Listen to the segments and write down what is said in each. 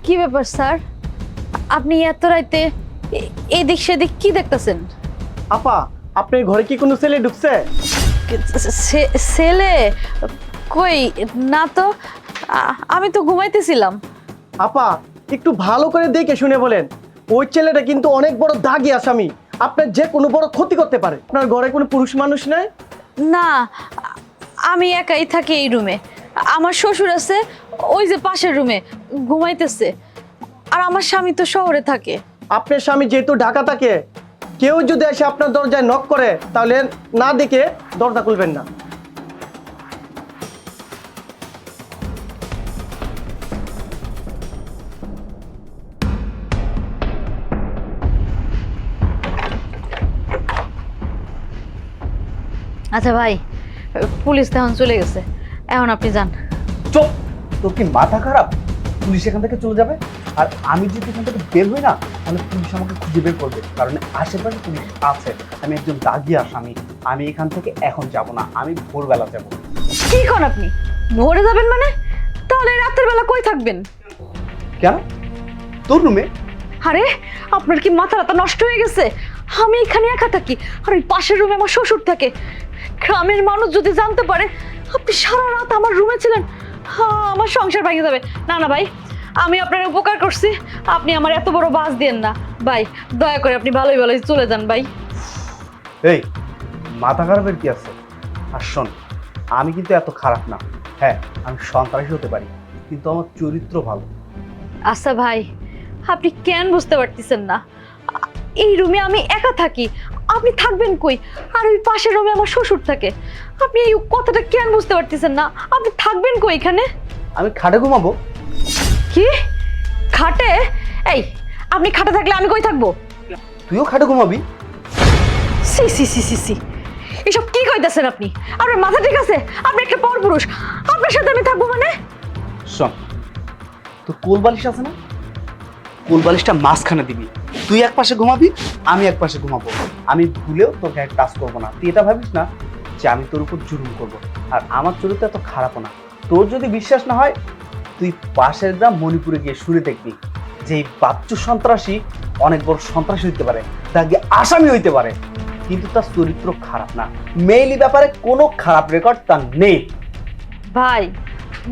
কি ব্যাপার স্যার, আপনি এত রাইতে এদিক সেদিক কি দেখতেছেন? আপা, আপনার ঘরে কি কোনো ছেলে ঢুকছে? ছেলে? কই না তো, আমি তো ঘুমাইতেছিলাম। আপা, একটু ভালো করে দেখে শুনে বলেন। ওই ছেলেটা কিন্তু অনেক বড় দাগী আসামি, আপনার যে কোনো বড় ক্ষতি করতে পারে। আপনার ঘরে কোনো পুরুষ মানুষ নাই? না, আমি একাই থাকি এই রুমে। আমার শ্বশুর আছে ওই যে পাশের রুমে ঘুমাইতেছে, আর আমার স্বামী তো শহরে থাকে। আপনার স্বামী যেহেতু ঢাকা থাকে, কেউ যদি এসে আপনার দরজায় নক করে তাহলে না দেখে দরজা খুলবেন না। আচ্ছা ভাই, পুলিশ তো এখন চলে গেছে, এখন আপনি যান। চুপ! তোর কি মাথা খারাপ? পুলিশ এখান থেকে চলে যাবে, আর আমি যদি এখান থেকে বের হই না, তাহলে পুলিশ আমাকে খুঁজে বের করবে, কারণ আশেপাশে পুলিশ আছে। আমি একজন দাগী আসামি। আমি এখান থেকে এখন যাব না, আমি ভোরবেলা যাব। কি করেন আপনি? ভোরে যাবেন মানে? তাহলে রাতের বেলা কই থাকবেন? কেন? তোর রুমে? আরে আপনার কি মাথা রাতা নষ্ট হয়ে গেছে? আমি এখানে একা থাকি, আর ওই পাশের রুমে আমার শ্বশুর থাকে। গ্রামের মানুষ যদি জানতে পারে আপনি সারা রাত আমার রুমে ছিলেন, আমার সংসার ভেঙে যাবে। না না ভাই, আমি আপনার উপকার করছি, আপনি আমার এত বড় বাস দিয়েন না ভাই। দয়া করে আপনি ভালোই ভালোই চলে যান ভাই। এই, মাথা খারাপের কি আছে? আর শোন, আমি কিন্তু এত খারাপ না। হ্যাঁ, আমি সন্ত্রাসী হতে পারি, কিন্তু আমার চরিত্র ভালো। আচ্ছা ভাই, আপনি কেন বুঝতে পারতেছেন না? এই রুমে আমি একা থাকি, আপনি থাকবেন কই? আর ওই পাশের রুমে আমার শ্বশুর থাকে। আপনি এই কথাটা কেন বুঝতে পারতেছেন না? আপনি থাকবেন কই এখানে? আমি খাটে ঘুমাবো। কি? খাটে? এই, আপনি খাটে থাকলে আমি কই থাকবো? তুইও খাটে ঘুমাবি? C C C C C, এসব কি কইতাছেন আপনি? আপনার মাথা ঠিক আছে? আপনি একটা পরপুরুষ, আপনার সাথে আমি থাকবো মানে? শোন, তোর কোল বালিশ আছে না? কোল বালিশটা মাঝখানে দিবি। তুই এক পাশে ঘুমাবি, আমি এক পাশে ঘুমাবো। আমি ভুলেও তোর গায়ে টাচ করবো না। তুই এটা ভাবিস না যে আমি তোর উপর জুলুম করবো। আর আমার চরিত্র এত খারাপও না। তোর যদি বিশ্বাস না হয়, তুই পাশের গ্রাম মণিপুরে গিয়ে শুনে দেখবি যে এই বাচ্চু সন্ত্রাসী অনেক বড় সন্ত্রাসী হইতে পারে, তাকে আসামি হইতে পারে, কিন্তু তার চরিত্র খারাপ না। মেইলি ব্যাপারে কোনো খারাপ রেকর্ড তার নেই। ভাই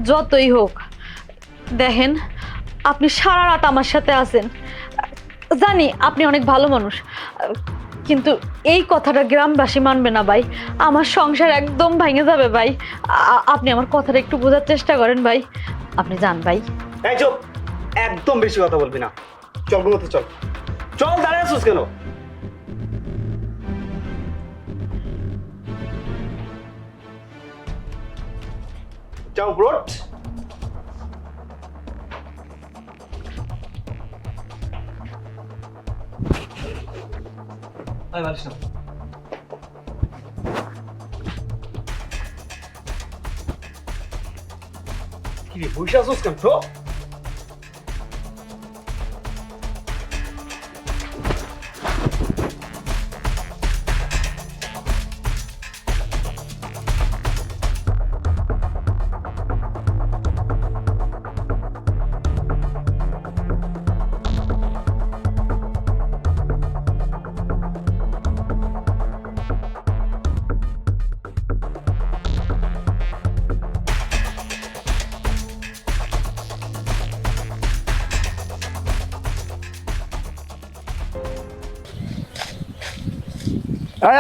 যতই হোক, দেখেন আপনি সারা রাত আমার সাথে আছেন, জানি আপনি অনেক ভালো মানুষ, কিন্তু এই কথাটা গ্রামবাসী মানবে না ভাই। আমার সংসার একদম ভেঙে যাবে ভাই। আপনি আমার কথাটা একটু বোঝার চেষ্টা করেন ভাই। আপনি যান ভাই। এই চুপ! একদম বেশি কথা বলবি না। চল ঘুমোতে চল। চল, দাঁড়িয়ে আছিস কেন? যাও ব্রোট। আয় বালিশ নাও। কি রে, বসে আছিস কেন? তো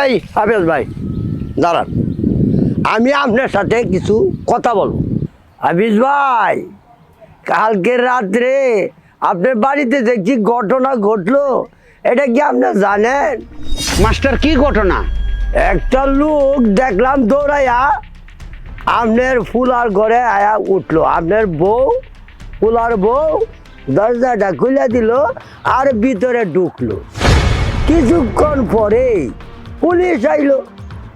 এই হাফেজ ভাই, দাঁড়ান, আমি আপনার সাথে কিছু কথা বলবো। হাফিজ ভাই, কালকের রাত্রে আপনার বাড়িতে দেখছি ঘটনা ঘটলো, এটা কি আপনি জানেন? মাস্টার, কি ঘটনা? একটা লোক দেখলাম দৌড়াইয়া আপনার ফুলার ঘরে আয়া উঠলো। আপনার ফুলার বউ দরজাটা খুলে দিল আর ভিতরে ঢুকলো। কিছুক্ষণ পরেই পুলিশ আইলো।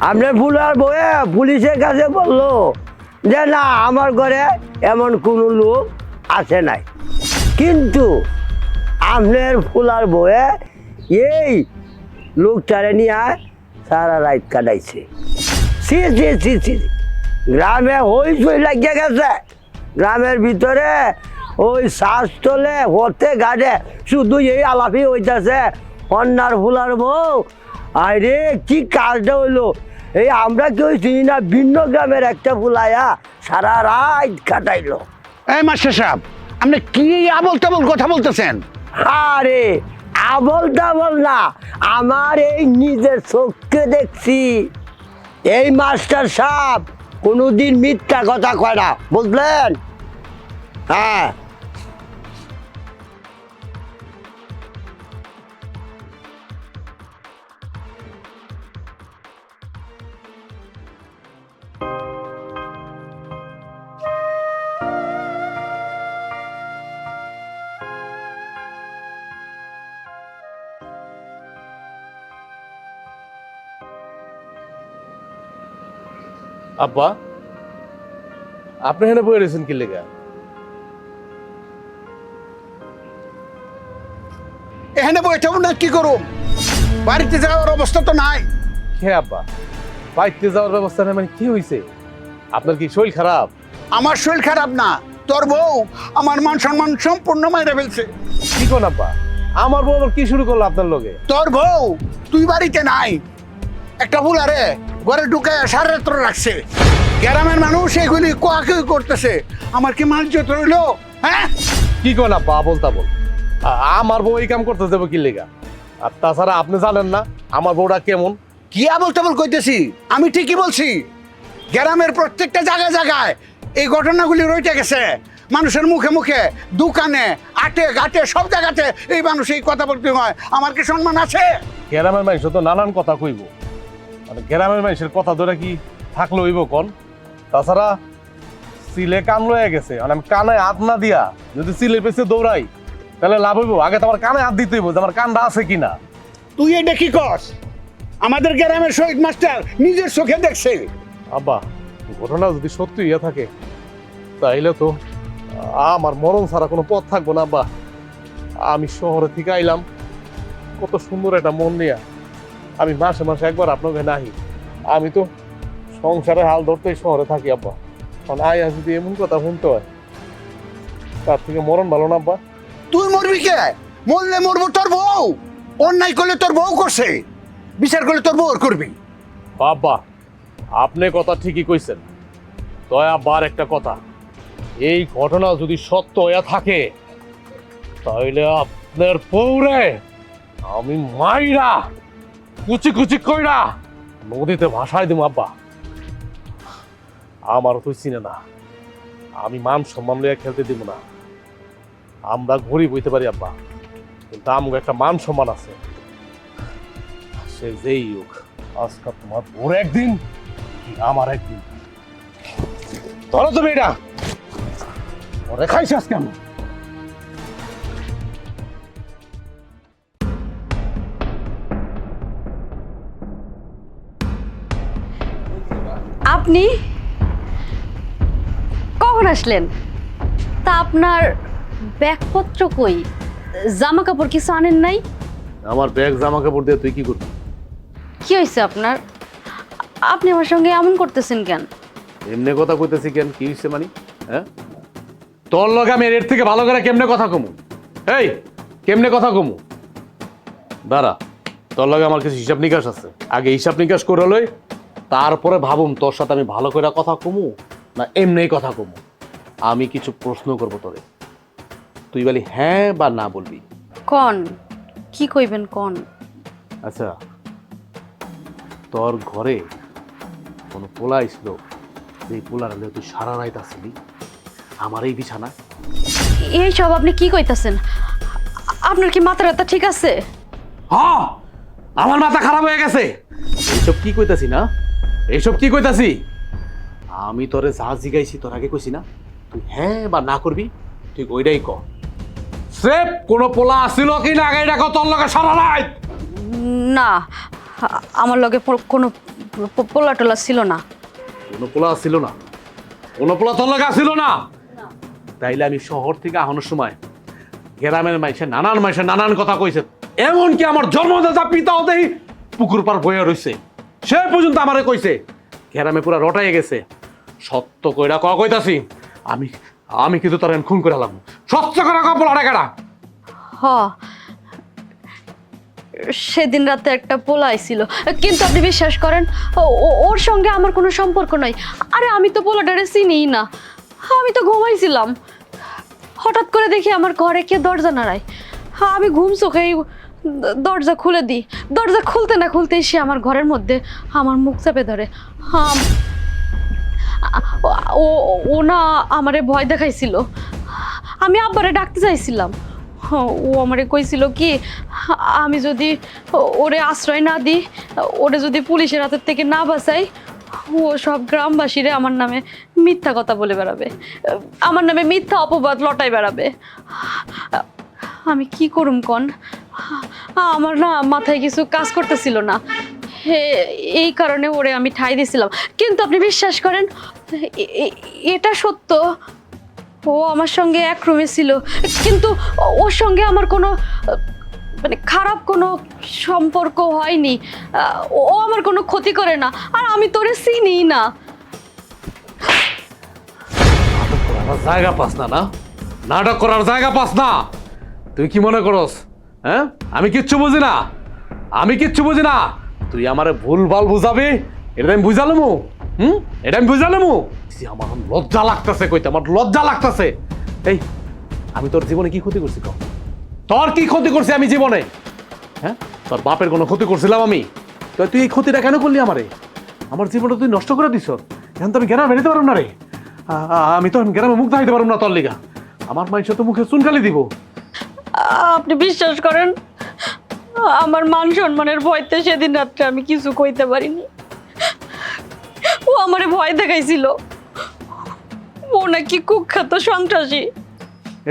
আপনার ফুলার বউয়ে পুলিশের কাছে বললো যে না, আমার ঘরে এমন কোনো লোক আসে নাই। কিন্তু আপনার ফুলার বউয়ে এই লোকটারে নিয়ে সারা রাত কাটাইছে। সি সি সি সি, গ্রামে হইচই লাগিয়ে গেছে। গ্রামের ভিতরে ওই শ্বাস তোলে হতে গাড়ে শুধু এই আলাপি হইতাছে অন্যার ফুলার বউ। আরে কি কাজটা হইলো, এই আমরা কেউ চিনি না, ভিন্ন গ্রামের একটা ফুলাইয়া সারা রাত কাটাইলো। এই মাস্টার সাহেব, আপনি কি আবল তাবল কথা বলতেছেন? আরে আবল তাবল না, আমার এই নিজের চোখকে দেখছি। এই মাস্টার সাহেব কোনোদিন মিথ্যা কথা কয় না, বুঝলেন? হ্যাঁ। আব্বা, আপনি এখানে বয়ে রয়েছেন কি লেগা? এখানে বসে না কি করুম, বাড়িতে যাওয়ার অবস্থা তো নাই। হে আব্বা, বাইতে যাওয়ার ব্যবস্থা নেই মানে কি হয়েছে? আপনার কি শরীর খারাপ? আমার শরীর খারাপ না, তোর বউ আমার মান সম্মান সম্পূর্ণ মাইরে ফেলছে। কি কোন আব্বা, আমার বউ আবার কি শুরু করলো আপনার লগে? তোর বউ তুই বাড়িতে নাই, একটা ফুলারে ঘরে ঢুকে সারা রাত্র রাখছে। গ্রামের মানুষ এগুলি কোয়াকুই করতেছে, আমার কি মার্জিত রইলো? হ্যাঁ, কি কোন আব্বা আবল তাবল? আমার বউ এই কাম করতে যাবো কি লেগা? আর তাছাড়া আপনি জানেন না আমার বউটা কেমন? কি আবল তাবল কইতেছি? আমি ঠিকই বলছি। গ্রামের প্রত্যেকটা জায়গায় জায়গায় এই ঘটনাগুলি রইতে গেছে, মানুষের মুখে মুখে, দোকানে, আটে ঘাটে, সব জায়গাতে এই মানুষ এই কথা বলতে হয়। আমার কি সম্মান আছে? গ্রামের মানুষ তো নানান কথা কইব, মানে গ্রামের মানুষের কথা ধরে কি থাকলে হইব কোন? তাছাড়া সিলে কান লয়ে গেছে, মানে আমি কানে হাত না দিয়া যদি সিলের পেছে দৌড়াই তাহলে লাভ হইব? আগে তো আমার কানে হাত দিতে হইব যে আমার কানটা আছে কিনা। তুই এটা কি কস? আমাদের গ্রামের শহীদ মাস্টার নিজের চোখে দেখছে। আব্বা, ঘটনা যদি সত্যি ইয়ে থাকে তাইলে তো আমার মরণ ছাড়া কোনো পথ থাকবো না। আব্বা, আমি শহরে থেকে আইলাম কত সুন্দর একটা মন নিয়ে, আমি মাসে মাসে একবার আপনাকে নাহি, আমি তো সংসারে হাল ধরতেই শহরে থাকি। আব্বা, কারণ আয়া যদি এমন কথা শুনতে হয় তার থেকে মরণ ভালো না। আব্বা, তুই মরবি কে? মরলে মরবো তোর বউ। অন্যায় করলে তোর বউ করছে, বিচার করলে তোর বউ করবি। বাবা, আপনি কথা ঠিকই কইছেন। তয় আবার একটা কথা, এই ঘটনা যদি সত্য হয়ে থাকে তাহলে আপনার পৌরে আমি মাইরা কুচি কুচি কইরা নদীতে ভাসায় দিব। আব্বা, আমার তুই চিনে না, আমি মান সম্মান লইয়া খেলতে দিব না। আমরা গরিব হইতে পারি আব্বা, কিন্তু আমার একটা মান সম্মান আছে। সে যেই হোক, আজকাল তোমার ওর একদিন কি আমার একদিন। ধরো তুমি এটা, ওরে খাইছ আজকে আমি। আপনি কখন আসলেন? তা আপনার ব্যাগপত্র কই? জামা কাপড় কিছু আনেন নাই? আমার ব্যাগ জামা কাপড় দিয়ে তুই কি করবি? কি হয়েছে আপনার? আপনি আমার সঙ্গে এমন করতেছেন কেন? এমনি কথা কইতেছি কেন? কি হয়েছে মানে? হ্যাঁ, তোর লগে আমি এর থেকে ভালো করে কেমনে কথা কমু? এই কেমনে কথা কমু? দাঁড়া, তোর লগে আমার কিছু হিসাব নিকাশ আছে, আগে হিসাব নিকাশ করে লই, তারপরে ভাবুম তোর সাথে আমি ভালো করে কথা কমু না এমনি কথা কমু। আমি কিছু প্রশ্ন করবো তোরে, তুই বলি হ্যাঁ বা না বলবি। কন, কি কইবেন কন? আচ্ছা, তোর ঘরে কোনো পোলা আসছিল, এই পোলার হলে তুই সারা রাত আসলি আমার এই বিছানা? এই সব আপনি কি কইতাছেন? আপনার কি মাথা ব্যথা ঠিক আছে? হ্যাঁ, আমার মাথা খারাপ হয়ে গেছে। এইসব কি কইতাছি না, এইসব কি কইতাছি? আমি তোরে যা জিগাইছি তোর আগে কইছি না, তুই হ্যাঁ বা না করবি, ঠিক ওইটাই ক। স্রেফ কোনো পোলা আসছিল কি না আগে ডাকো তোর লগে সারা রাত? না, আমার লগে কোনো পোলা টোলা ছিল না। কোনো পোলা আসছিল না? কোনো পোলা তোর লগে আসছিল না? তাইলে আমি শহর থেকে আহানোর সময় গ্রামের মাইসে নানান কথা কইছে, এমনকি আমার জন্মদাতা পিতাও দেই পুকুর পার বইয়া রইছে, সে পর্যন্ত আমারে কইছে। গ্রামে পুরা রটাই গেছে। সত্য কইরা কইতাছি, আমি কিন্তু তোর খুন করে হলাম। স্বচ্ছ করা কাপড় আড়াকাটা। হ, সেদিন রাতে একটা পোলা আইছিল, কিন্তু আপনি বিশ্বাস করেন ওর সঙ্গে আমার কোনো সম্পর্ক নাই। আরে আমি তো পোলাটারে চিনিই না, আমি তো ঘুমাইছিলাম। হঠাৎ করে দেখি আমার ঘরে কে দরজা নাড়ায়। আমি ঘুম চোখেই দরজা খুলে দিই। দরজা খুলতে না খুলতেই সে আমার ঘরের মধ্যে আমার মুখ চেপে ধরে। ও ও না আমারে ভয় দেখাইছিল। আমি আব্বারে ডাকতে চাইছিলাম, ও আমারে কইছিল কি আমি যদি ওরে আশ্রয় না দিই, ওরে যদি পুলিশের হাতের থেকে না বাঁচাই, ও সব গ্রামবাসীরে আমার নামে মিথ্যা কথা বলে বেড়াবে, আমার নামে মিথ্যা অপবাদ লটাই বেড়াবে। আমি কি করুম কন, আমার না মাথায় কিছু কাজ করতেছিল না, এই কারণে ওরে আমি ঠাই দিয়েছিলাম। কিন্তু আপনি বিশ্বাস করেন এটা সত্য, ও আমার সঙ্গে এক রুমে ছিল, কিন্তু ওর সঙ্গে আমার কোনো মানে খারাপ কোনো সম্পর্ক হয়নি। ও আমার কোনো ক্ষতি করে না, আর আমি তোরে চিনি না। জায়গা পাস না, না নাটক করার জায়গা পাস না। তুই কি মনে করস হ্যাঁ আমি কিচ্ছু বুঝি না? আমি কিচ্ছু বুঝি না। তুই আমারে ভুল ভাল বুঝাবি, এটা আমি বুঝালামু। এটা আমি বুঝালামু। আমার লজ্জা লাগতেছে কইতে, আমার লজ্জা লাগতেছে। এই আমি তোর জীবনে কি ক্ষতি করছি কম? তোর কি ক্ষতি করছি আমি জীবনে? হ্যাঁ তোর বাপের কোনো ক্ষতি করছিলাম আমি? তুই এই ক্ষতিটা কেন করলি আমারে? আমার জীবনটা তুই নষ্ট করে দিস। এখন তো আমি গ্রামে বেরোতে পারব না রে। আমি তো গ্রামে মুখ দেখাইতে পারব না তোর লিগা। আমার মানুষ তো মুখে চুনকালি দিব। আপনি বিশ্বাস করেন আমার মান সম্মানের ভয়তে সেদিন রাত্রে আমি কিছু কইতে পারিনি। ও আমারে ভয় দেখাইছিল, ও নাকি কুখ্যাত সন্ত্রাসী।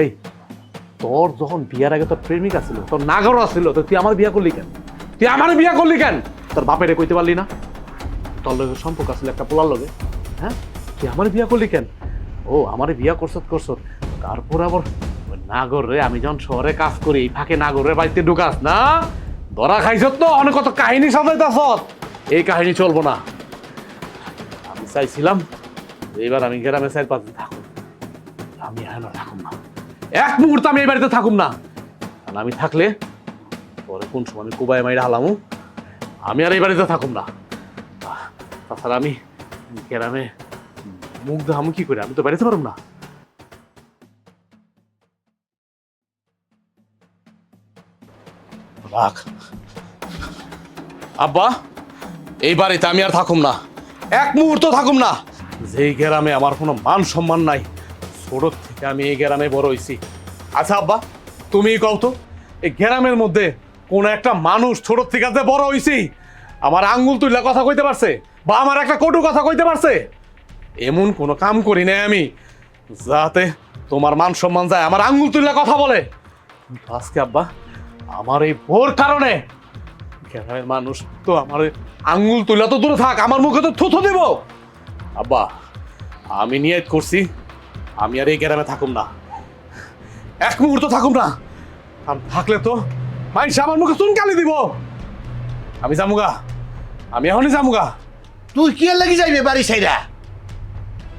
এই তোর যখন বিয়ার আগে তোর প্রেমিকা ছিল, তোর নাগর ছিল, তো তুই আমার বিয়া করলি কেন? তুই আমার বিয়া করলি কেন? তোর বাপেরে কইতে পারলি না তোর লগে সম্পর্ক আছিল একটা পোলার লগে? হ্যাঁ তুই আমার বিয়া করলি কেন? ও আমার বিয়া করছত। তারপর আবার নাগর রে, আমি যখন শহরে কাজ করি এই ফাঁকে নাগরের বাড়িতে ঢুকাস না, ধরা খাইছত তো অনেক কত কাহিনী সাজাইতাছ। এই কাহিনী চলবো না। আমি চাইছিলাম এবার আমি গ্রামে 4-5 দিন থাকুন, আমি এখন থাকুম না। এক মুহূর্ত আমি এই বাড়িতে থাকুম না। কারণ আমি থাকলে পরে কোন সময় আমি কুবাই মাইরা হালামু, আমি আর এই বাড়িতে থাকুম না। তাছাড়া আমি গ্রামে মুখ দেখামু কি করে? আমি তো বাড়িতে পারুম না। রাখ আব্বা, এই বাড়িতে আমি আর থাকুম না, এক মুহূর্ত থাকুম না। যেই গ্রামে আমার কোনো মান সম্মান নাই, ছোট থেকে আমি এই গ্রামে বড় হয়েছি। আচ্ছা আব্বা তুমি কও তো, এই গ্রামের মধ্যে কোন একটা মানুষ ছোট থেকে যে বড় হয়েছি আমার আঙ্গুল তুইলা কথা কইতে পারছে, বা আমার একটা কটু কথা কইতে পারছে? এমন কোনো কাম করি নাই আমি যাতে তোমার মান সম্মান যায় আমার আঙ্গুল তুইলা কথা বলে। কিন্তু আজকে আব্বা আমার এই ভোর কারণে গ্রামের মানুষ তো আমার আঙ্গুল তুইলা তো দূরে থাক, আমার মুখে তো থুথু দিব। আব্বা আমি নিয়ত করছি আমি আর এই গ্রামে থাকুম না, এক মুহূর্ত থাকুম না। কারণ থাকলে তো মানুষ আমার মুখে চুনকালি দিব। আমি যামুগা, আমি এখনই যামুগা। তুই কি লাগি যাইবে বাড়ি সাইডা?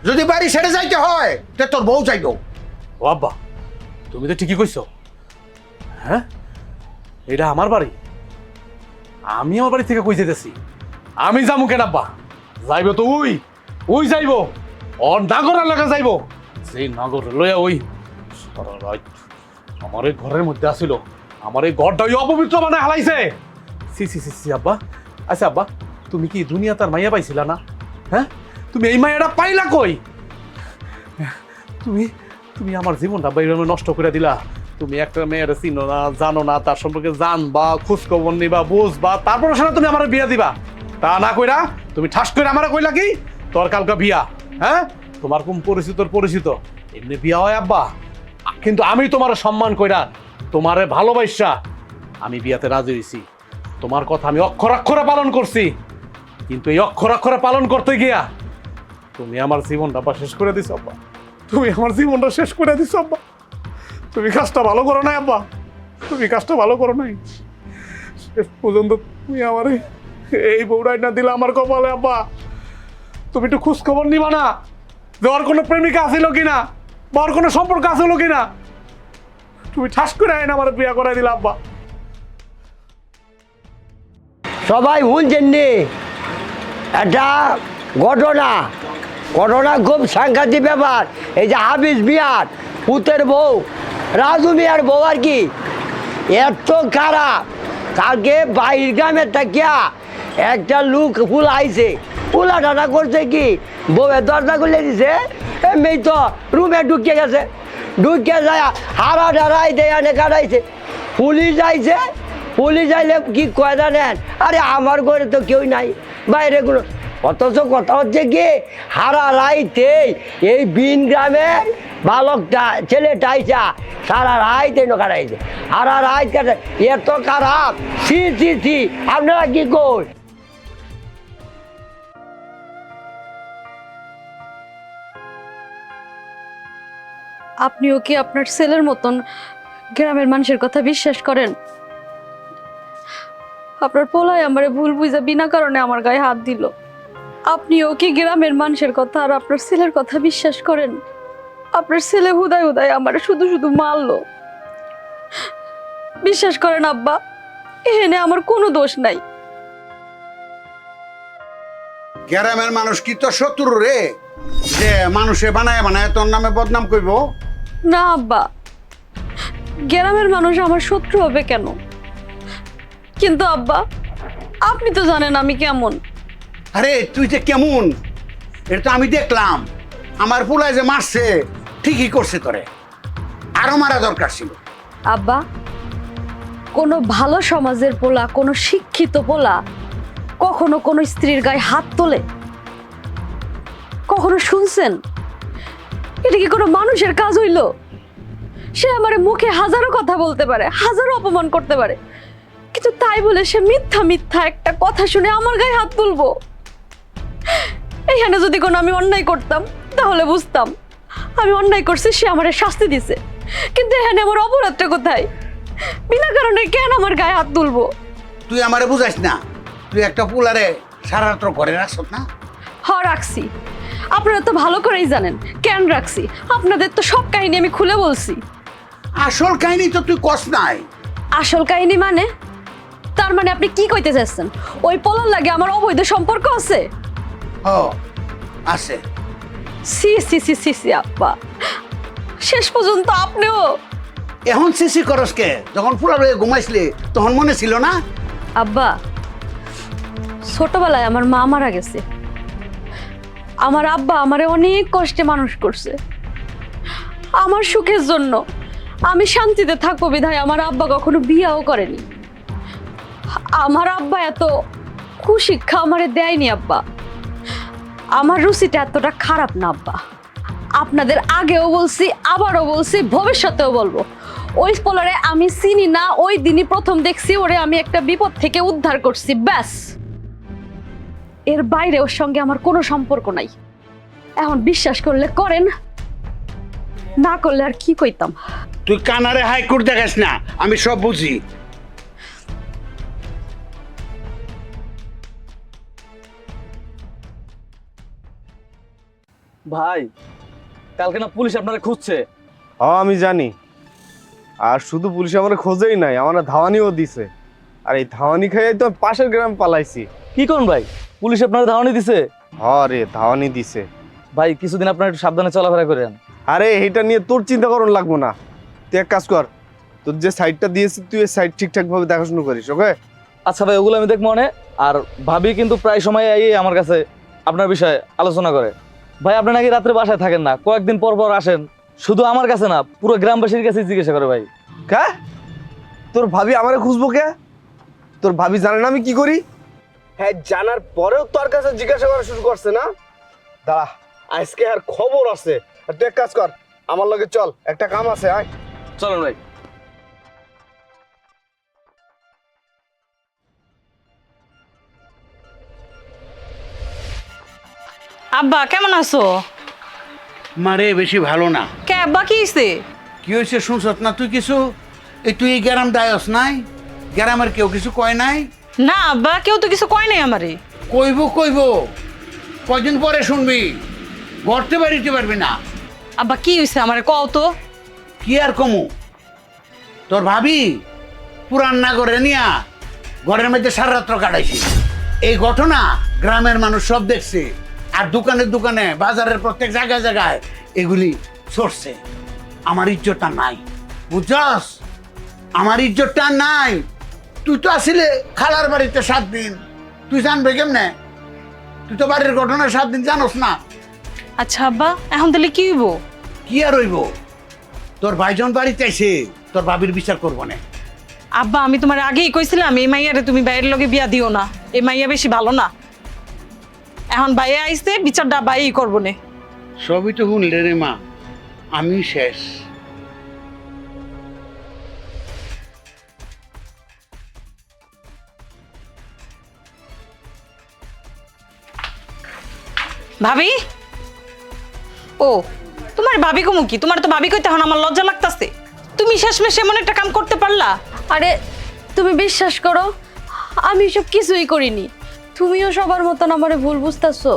যদি বাড়ি ছেড়ে যাইতে হয় তে তোর বউ যাইব। ও আব্বা তুমি তো ঠিকই কইছো। হ্যাঁ এটা আমার বাড়ি, আমি আমার বাড়ি থেকে কই যেতেছি? আমি যামু কেন আব্বা? যাইব তো ওই যাইব, ওর নাগর এলাকা যাইব। সেই নাগর লইয়া ওই সারা রাত আমার এই ঘরের মধ্যে আসিল, আমার এই ঘরটা ওই অপবিত্র মানে হালাইছে। সি সি সি সি আব্বা। আচ্ছা আব্বা তুমি কি দুনিয়া তার মাইয়া পাইছিলা না? হ্যাঁ তুমি এই মাইয়াটা পাইলা কই? তুমি তুমি আমার জীবনটা বাইরে নষ্ট করে দিলা। তুমি একটা মেয়ের চিনো না, জানো না, তার সম্পর্কে জানবা, খোঁজ খবর নিবা, বুঝবা, তারপরে সেটা তুমি আমার বিয়া দিবা। তা না কইরা তুমি ঠাস করে আমার কইলা কি তোর কালকা বিয়া? হ্যাঁ তোমার কোন পরিচিত এমনি বিয়া হয় আব্বা? কিন্তু আমি তোমার সম্মান কইরা তোমারে ভালোবাসা আমি বিয়াতে রাজি হইছি। তোমার কথা আমি অক্ষর অক্ষরে পালন করছি, কিন্তু এই অক্ষর অক্ষরে পালন করতে গিয়া তুমি আমার জীবনটা শেষ করে দিছো আব্বা। তুমি আমার জীবনটা শেষ করে দিছো আব্বা। তুমি কাজটা ভালো করো নাই আব্বা, তুমি কাজটা ভালো করো নাই। শেষ পর্যন্ত তুমি আমার এই বউরাই না দিলে আমার কপালে আব্বা। তুমি একটু খোঁজ খবর নিবা না যে ওর কোনো প্রেমিকা আছিল কিনা? বর কোনো সম্পর্ক আছে হলো কিনা? তুমি ঠাস করে আইন আমার বিয়া করাই দিলে আব্বা। সবাই শুনছেন নি একটা ঘটনা ঘটনা খুব সাংঘাতিক ব্যাপার। এই যে হাফিজ মিয়ার পুতের বউ রাজু মিয়ার বউ আর কি এত খারাপ, কালকে বাইর গ্রামের থাকিয়া একটা লোক ফুল আইছে, ফুলা টানা করছে কি বউয়ের দরজা খুলে দিছে, এমনি তো রুমে ঢুকে গেছে, ঢুকে যায় হারা ডারাই দেয় আনে কাটাইছে। পুলিশ আইছে, পুলিশ আইলে কি কয় জানেন, আরে আমার ঘরে তো কেউ নাই, বাইরে কোনো। অথচ কথা হচ্ছে কি হারা রাইতে এই বিন গ্রামের বালকটা ছেলেটা আইসা সারা রাইতে কাটাইছে, হারা রাইত কাটে। এত খারাপ, সি সি সি, আপনারা কি কই? আপনিও কি আপনার ছেলের মতন গ্রামের মানুষের কথা বিশ্বাস করেন? আপনার পোলায় আমারে ভুল বুঝা বিনা কারণে আমার গায়ে হাত দিল। আপনিও কি গ্রামের মানুষের কথা আর আপনার ছেলের কথা বিশ্বাস করেন? আপনার ছেলে হুদায় হুদায় আমারে শুধু শুধু মারলো। বিশ্বাস করেন আব্বা, এখানে আমার কোনো দোষ নাই। গ্রামের মানুষ কি তোর শত্রু রে, যে মানুষে বানায় বানায় তোর নামে বদনাম করবো? না আব্বা, গ্রামের মানুষ আমার শত্রু হবে কেন? কিন্তু আব্বা, আপনি তো জানেন আমি কেমন। আরে তুই যে কেমন এটা তো আমি দেখলাম। আমার পোলায় যে মারছে ঠিকই করছে, তোরে আরো মারা দরকার ছিল। আব্বা, কোনো ভালো সমাজের পোলা, কোনো শিক্ষিত পোলা কখনো কোনো স্ত্রীর গায়ে হাত তোলে? কখনো শুনছেন? এটা কি কোনো মানুষের কাজ হইল? সে আমার মুখে হাজারো কথা বলতে পারে, হাজারো অপমান করতে পারে, কিন্তু তাই বলে সে মিথ্যা মিথ্যা একটা কথা শুনে আমার গায়ে হাত তুলবো? এইখানে যদি কোনো আমি অন্যায় করতাম তাহলে বুঝতাম আমি অন্যায় করছি, সে আমারে শাস্তি দিছে। কিন্তু এখানে আমার অপরাধটা কোথায়? বিনা কারণে কেন আমার গায়ে হাত তুলবো? তুই আমারে বুঝাইস না, তুই একটা পোলারে সারা রাত্র ঘরে রাখছ না? রাখছি। আপনারা তো ভালো করেই জানেন কেন রাখছি। আপনাদের তো সব কাহিনী আমি খুলে বলছি। আসল কাহিনী তো তুই কস নাই। আসল কাহিনী মানে? তার মানে আপনি কি কইতে চাচ্ছেন ওই পোলার লাগে আমার অবৈধ সম্পর্ক আছে? ও আছে। সি সি সি সি সি আব্বা, শেষ পর্যন্ত আপনিও। এখন সিসি করস কে? যখন পুরা রয়ে ঘুমাইছিলি তখন মনে ছিল না? আব্বা, ছোটবেলায় আমার মা মারা গেছে। আমার আব্বা আমারে অনেক কষ্টে মানুষ করছে। আমার সুখের জন্য, আমি শান্তিতে থাকবো বিধায় আমার আব্বা কখনো বিয়াও করেনি। আমার আব্বা এত কুশিক্ষা আমারে দেয়নি আব্বা। আমার রুচিটা এতটা খারাপ না আব্বা। আপনাদের আগেও বলছি, আবারও বলছি, ভবিষ্যতেও বলবো, ওই পোলারে আমি চিনি না। ওই দিনই প্রথম দেখছি ওরে আমি একটা বিপদ থেকে উদ্ধার করছি, ব্যাস। এর বাইরে ওর সঙ্গে আমার কোনো সম্পর্ক নাই। এখন বিশ্বাস করলে করেন, না করলে আর কি কইতাম। তুই কানারে হাইকোর্ট দেখাস না, আমি সব বুঝি। ভাই, কালকে না পুলিশ আপনারা খুঁজছে। হ্যাঁ আমি জানি। আর শুধু পুলিশ আমার খোঁজেই নাই, আমার ধাওয়ানিও দিছে। আর এই ধাওয়ানি খাইয়ে তো পাশের গ্রাম পালাইছি। কি করুন ভাই, পুলিশ আপনারা ধাওয়ানি দিছে? হ্যাঁ রে, ধাওয়ানি দিছে। ভাই কিছুদিন আপনারা একটু সাবধানে চলাফেরা করেন। আরে এটা নিয়ে তোর চিন্তা করুন লাগবো না। তুই এক কাজ কর, তোর যে সাইডটা দিয়েছি তুই এই সাইড ঠিকঠাক ভাবে দেখাশোনা করিস, ওকে? আচ্ছা ভাই, ওগুলো আমি দেখবো মনে। আর ভাবি কিন্তু প্রায় সময় এই আমার কাছে আপনার বিষয়ে আলোচনা করে। ভাই আপনি নাকি রাত্রে বাসায় থাকেন না, কয়েকদিন পর পর আসেন। শুধু আমার কাছে না, পুরো গ্রামবাসীর কাছে জিজ্ঞাসা করে ভাই। কে? তোর ভাবি আমারে খুঁজবো কে? তোর ভাবি জানে না আমি কি করি? হ্যাঁ, জানার পরেও তোর কাছে জিজ্ঞাসা করা শুরু করছে না? দাঁড়া, আজকে আর খবর আছে। আর তুই এক কাজ কর, আমার লগে চল, একটা কাম আছে। আয় চলেন ভাই। আব্বা কেমন আছো? মারে বেশি ভালো না। কে আব্বা, কি হইছে? কি হয়েছে শুনছত না তুই কিছু? এই তুই এই গ্রাম দায়স নাই? গ্রামের কেউ কিছু কয় নাই? না আব্বা, কেউ তো কিছু কয় নাই আমারে। কইব কইব, কয়দিন পরে শুনবি, গড়তে বাড়িতে পারবি না। আব্বা কি হয়েছে আমারে কও তো। কি আর কমু, তোর ভাবি পুরান নাগরে নিয়া ঘরের মধ্যে সারা রাত্র কাটাইছি। এই ঘটনা গ্রামের মানুষ সব দেখছে, আর দোকানে দোকানে বাজারের প্রত্যেক জায়গায় জায়গায় এগুলি ছড়ছে। আমার ইজ্জতটা নাই, বুঝছস? আমার ইজ্জতটা নাই। তুই তো আসলে খালার বাড়িতে 7 দিন, তুই জানবে কেমনে? তুই তো বাড়ির ঘটনা 7 দিন জানোস না। আচ্ছা আব্বা, এখন তাহলে কি হইব? কি আর হইব, তোর ভাইজন বাড়িতে এসে তোর ভাবির বিচার করবো না। আব্বা আমি তোমার আগেই কইছিলাম এই মাইয়ারে তুমি বাইরের লগে বিয়া দিও না, এই মাইয়া বেশি ভালো না। এখন বাইরে আইছে, বিচারটা বাইই করবো না। সবই তো শুনলে রে মা, আমি শেষ। ভাবি, ও তোমার ভাবি কমু কি? তোমার তো ভাবি কইতে এখন আমার লজ্জা লাগতাছে। তুমি শেষমেশ এমন একটা কাম করতে পারলা? আরে তুমি বিশ্বাস করো, আমি সব কিছুই করিনি। তুমিও সবার মতন আমারে ভুল বুঝতেছো।